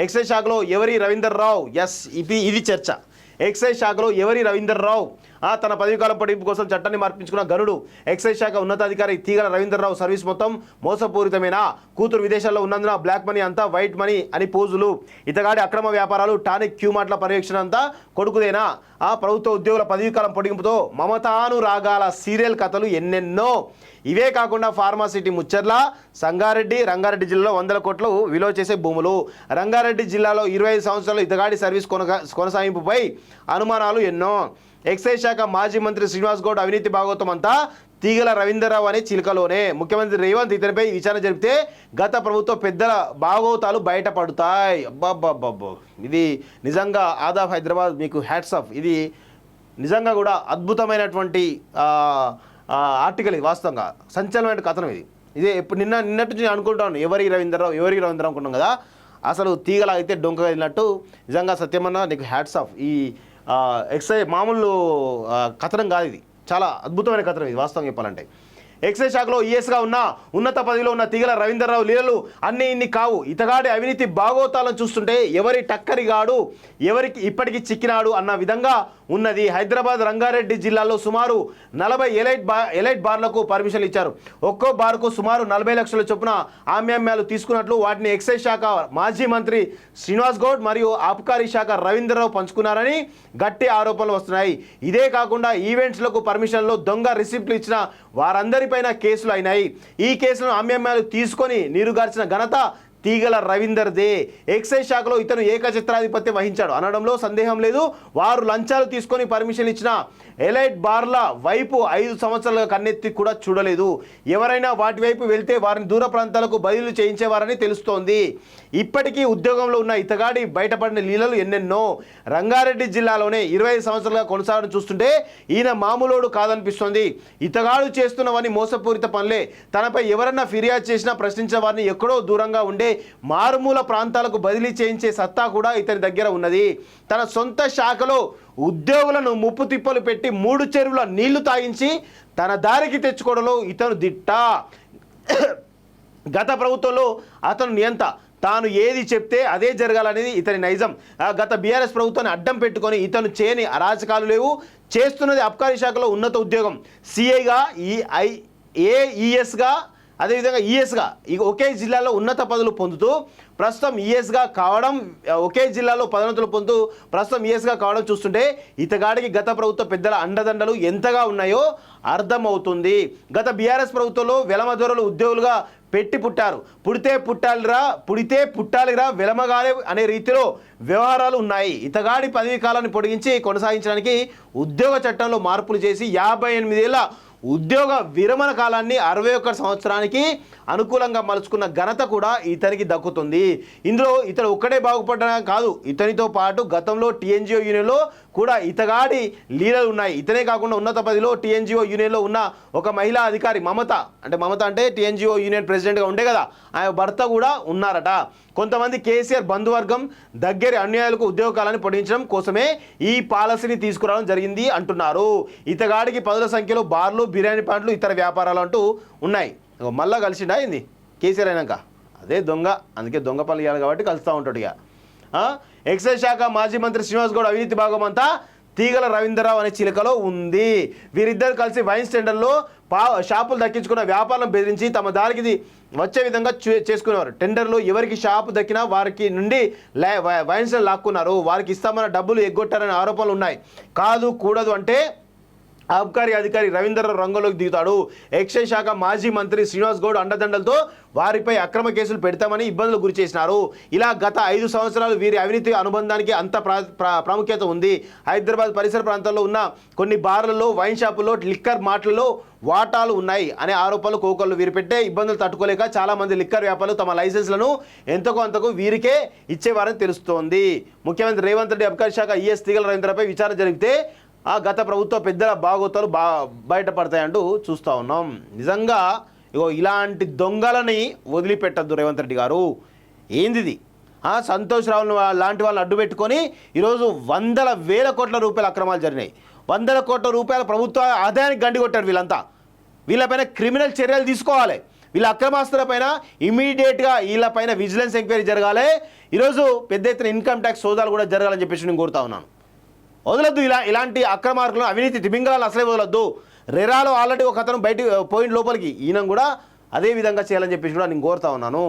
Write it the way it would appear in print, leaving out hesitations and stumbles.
Excise శాఖలో ఎవరి రవీందర్ రావు? Yes, ఇది చర్చ. ఎక్సైజ్ శాఖలో ఎవరి రవీందర్ రావు? తన పదవీకాలం పొడిగింపు కోసం చట్టాన్ని మార్పించుకున్న గనుడు ఎక్సైజ్ శాఖ ఉన్నతాధికారి తీగల రవీంద్రరావు సర్వీస్ మొత్తం మోసపూరితమైన, కూతురు విదేశాల్లో ఉన్నందున బ్లాక్ మనీ అంతా వైట్ మనీ అని పోజులు, ఇతగాడి అక్రమ వ్యాపారాలు, టానిక్ క్యూమార్ట్ల పర్యవేక్షణ అంతా కొడుకుదేనా? ప్రభుత్వ ఉద్యోగుల పదవీకాలం పొడిగింపుతో మమతాను రాగాల సీరియల్ కథలు ఎన్నెన్నో. ఇవే కాకుండా ఫార్మాసిటీ ముచ్చర్ల, రంగారెడ్డి జిల్లాలో 100 కోట్లు విలువ చేసే భూములు, రంగారెడ్డి జిల్లాలో 25 సంవత్సరాలు ఇతగాడి సర్వీస్ కొనసాగింపుపై అనుమానాలు ఎన్నో. ఎక్సైజ్ శాఖ మాజీ మంత్రి శ్రీనివాస్ గౌడ్ అవినీతి భాగోతం అంతా తీగల రవీంద్రరావు అనే చిలుకలోనే. ముఖ్యమంత్రి రేవంత్ ఇతనిపై విచారణ జరిపితే గత ప్రభుత్వ పెద్దల భాగోతాలు బయటపడతాయి. అబ్బాబ్బాబ్బో, ఇది నిజంగా ఆదాబ్ హైదరాబాద్, మీకు హ్యాట్స్ ఆఫ్. ఇది నిజంగా కూడా అద్భుతమైనటువంటి ఆర్టికల్. ఇది వాస్తవంగా సంచలనమైన కథనం. ఇదే ఎప్పుడు నిన్నటి నుంచి అనుకుంటాను, ఎవరి రవీంద్రరావు అనుకుంటాం కదా. అసలు తీగల అయితే డొంక వెళ్ళినట్టు. నిజంగా సత్యమన్న, నీకు హ్యాట్స్ ఆఫ్. ఈ ఎక్సైజ్ మామూలు కథనం కాదు, ఇది చాలా అద్భుతమైన కథనం ఇది వాస్తవం చెప్పాలంటే. ఎక్సైజ్ శాఖలో ఈఎస్గా ఉన్న ఉన్నత పదవిలో ఉన్న తీగల రవీంద్రరావు లీలలు అన్నీ ఇన్ని కావు. ఇతగాడి అవినీతి భాగోతాలను చూస్తుంటే ఎవరి టక్కరిగాడు, ఎవరికి ఇప్పటికీ చిక్కినాడు అన్న విధంగా ఉన్నది. హైదరాబాద్, రంగారెడ్డి జిల్లాలో సుమారు 40 ఎలైట్ బార్లకు పర్మిషన్లు ఇచ్చారు. ఒక్కో బార్కు సుమారు 40 లక్షల చొప్పున ఆమ్యామ్యాలు తీసుకున్నట్లు వాటిని ఎక్సైజ్ శాఖ మాజీ మంత్రి శ్రీనివాస్ గౌడ్ మరియు ఆబ్కారీ శాఖ రవీంద్రరావు పంచుకున్నారని గట్టి ఆరోపణలు వస్తున్నాయి. ఇదే కాకుండా ఈవెంట్స్లకు పర్మిషన్లో దొంగ రిసిప్ట్లు ఇచ్చిన వారందరిపైన కేసులు అయినాయి. ఈ కేసులను ఆమ్యామ్యాలు తీసుకొని నీరుగార్చిన ఘనత తీగల రవీందర్దే. ఎక్సైజ్ శాఖలో ఇతను ఏకఛత్రాధిపత్యం వహించాడు అనడంలో సందేహం లేదు. వారు లంచాలు తీసుకొని పర్మిషన్ ఇచ్చిన ఎలైట్ బార్ల వైపు 5 సంవత్సరాలుగా కన్నెత్తి కూడా చూడలేదు. ఎవరైనా వాటి వైపు వెళ్తే వారిని దూర ప్రాంతాలకు బదిలీ చేయించేవారని తెలుస్తోంది. ఇప్పటికీ ఉద్యోగంలో ఉన్న ఇతగాడి బయటపడిన లీలలు ఎన్నెన్నో. రంగారెడ్డి జిల్లాలోనే 25 సంవత్సరాలుగా కొనసాగడం చూస్తుంటే ఈయన మామూలోడు కాదనిపిస్తోంది. ఇతగాడు చేస్తున్నవన్నీ మోసపూరిత పనులే. తనపై ఎవరన్నా ఫిర్యాదు చేసినా ప్రశ్నించే వారిని ఎక్కడో దూరంగా ఉండే మారుమూల ప్రాంతాలకు బదిలీ చేయించే సత్తా కూడా ఇతని దగ్గర ఉన్నది. తన సొంత శాఖలో ఉద్యోగులను ముప్పు తిప్పలు పెట్టి 3 చెరువుల నీళ్లు తాగించి తన దారికి తెచ్చుకోవడంలో ఇతను దిట్ట. గత ప్రభుత్వంలో అతను నియంత. తాను ఏది చెప్తే అదే జరగాలనేది ఇతని నైజం. గత బీఆర్ఎస్ ప్రభుత్వాన్ని అడ్డం పెట్టుకొని ఇతను చేయని అరాచకాలు లేవు. చేస్తున్నది అబ్కారీ శాఖలో ఉన్నత ఉద్యోగం. సిఐగా, ఏఈఎస్గా, అదేవిధంగా ఈఎస్గా ఒకే జిల్లాలో ఉన్నత పదవులు పొందుతూ ప్రస్తుతం ఈఎస్గా కావడం, ఒకే జిల్లాలో పదోన్నతులు పొందుతూ ప్రస్తుతం ఈఎస్గా కావడం చూస్తుంటే ఇతగాడికి గత ప్రభుత్వ పెద్దల అండదండలు ఎంతగా ఉన్నాయో అర్థమవుతుంది. గత బీఆర్ఎస్ ప్రభుత్వంలో వెలమదొరలు ఉద్యోగులుగా పెట్టి పుట్టారు. పుడితే పుట్టాలిరా వెలమగానే అనే రీతిలో వ్యవహారాలు ఉన్నాయి. ఇతగాడి పదవీ కాలాన్ని పొడిగించి కొనసాగించడానికి ఉద్యోగ చట్టంలో మార్పులు చేసి 58 ఏళ్ల ఉద్యోగ విరమణ కాలాన్ని 61 సంవత్సరానికి అనుకూలంగా మలుచుకున్న ఘనత కూడా ఇతనికి దక్కుతుంది. ఇందులో ఇతడు ఒక్కడే బాగుపడడం కాదు, ఇతనితో పాటు గతంలో టీఎన్జిఓ యూనియన్లో కూడా ఇతగాడి లీలలు ఉన్నాయి. ఇతనే కాకుండా ఉన్నత పదవిలో టీఎన్జిఓ యూనియన్లో ఉన్న ఒక మహిళా అధికారి మమత అంటే టీఎన్జిఓ యూనియన్ ప్రెసిడెంట్గా ఉండే కదా, ఆయన భర్త కూడా ఉన్నారట. కొంతమంది కేసీఆర్ బంధువర్గం దగ్గరి అన్యాయాలకు ఉద్యోగ కాలాన్ని పొడిగించడం కోసమే ఈ పాలసీని తీసుకురావడం జరిగింది అంటున్నారు. ఇతగాడికి పదుల సంఖ్యలో బార్లు, బిర్యానీ పాయింట్లు, ఇతర వ్యాపారాలు అంటూ ఉన్నాయి. మళ్ళా కలిసిండా అయింది కేసీఆర్ అయినాక. అదే దొంగ, అందుకే దొంగ పనులు ఇవ్వాలి కాబట్టి కలుస్తూ ఉంటాడు. ఇక ఎక్సైజ్ శాఖ మాజీ మంత్రి శ్రీనివాస్ గౌడ్ అవినీతి భాగం అంతా తీగల రవీంద్రరావు అనే చిలకలో ఉంది. వీరిద్దరు కలిసి వైన్స్ టెండర్లో షాపులు దక్కించుకున్న వ్యాపారం బెదిరించి తమ దారికి వచ్చే విధంగా చేసుకునేవారు. టెండర్లో ఎవరికి షాపు దక్కినా వారికి నుండి వైన్స్ లాక్కున్నారు. వారికి ఇస్తామన్న డబ్బులు ఎగ్గొట్టారనే ఆరోపణలు ఉన్నాయి. కాదు కూడదు అంటే ఆబ్కారీ అధికారి రవీంద్రరావు రంగంలోకి దిగుతాడు. ఎక్సైజ్ శాఖ మాజీ మంత్రి శ్రీనివాస్ గౌడ్ అండదండలతో వారిపై అక్రమ కేసులు పెడతామని ఇబ్బందులు గురి చేసినారు. ఇలా గత 5 సంవత్సరాలు వీరి అవినీతి అనుబంధానికి అంత ప్రాముఖ్యత ఉంది. హైదరాబాద్ పరిసర ప్రాంతాల్లో ఉన్న కొన్ని బార్లలో, వైన్ షాపుల్లో, లిక్కర్ మార్ట్లలో వాటాలు ఉన్నాయి అనే ఆరోపణలు కోకళ్ళు. వీరు పెట్టే ఇబ్బందులు తట్టుకోలేక చాలామంది లిక్కర్ వ్యాపారులు తమ లైసెన్స్లను ఎంతకో అంతకు వీరికే ఇచ్చేవారని తెలుస్తోంది. ముఖ్యమంత్రి రేవంత్ రెడ్డి అబ్కారీ శాఖ ఈఎస్ తీగల రవీంద్రపై విచారణ జరిగితే గత ప్రభుత్వ పెద్దల బాగోతాలు బయటపడతాయంటూ చూస్తూ ఉన్నాం. నిజంగా ఇలాంటి దొంగలని వదిలిపెట్టద్దు రేవంత్ రెడ్డి గారు. ఏందిది? సంతోష్ రావు లాంటి వాళ్ళని అడ్డు పెట్టుకొని ఈరోజు 100,000 కోట్ల రూపాయల అక్రమాలు జరిగినాయి. 100 కోట్ల రూపాయల ప్రభుత్వ ఆదాయానికి గండి కొట్టారు వీళ్ళంతా. వీళ్ళపైన క్రిమినల్ చర్యలు తీసుకోవాలి. వీళ్ళ అక్రమాస్తుల పైన ఇమీడియట్గా వీళ్ళపైన విజిలెన్స్ ఎంక్వైరీ జరగాలి. ఈరోజు పెద్ద ఎత్తున ఇన్కమ్ ట్యాక్స్ సోదాలు కూడా జరగాలని చెప్పేసి నేను కోరుతా ఉన్నాను. వదలొద్దు ఇలాంటి అక్రమార్కులను, అవినీతి తిమింగళాలు అసలే వదలొద్దు. రెరాలో ఆల్రెడీ ఒక అతను బయట పోయిన లోపలికి ఈయన కూడా అదే విధంగా చేయాలని చెప్పేసి కూడా నేను కోరుతా ఉన్నాను.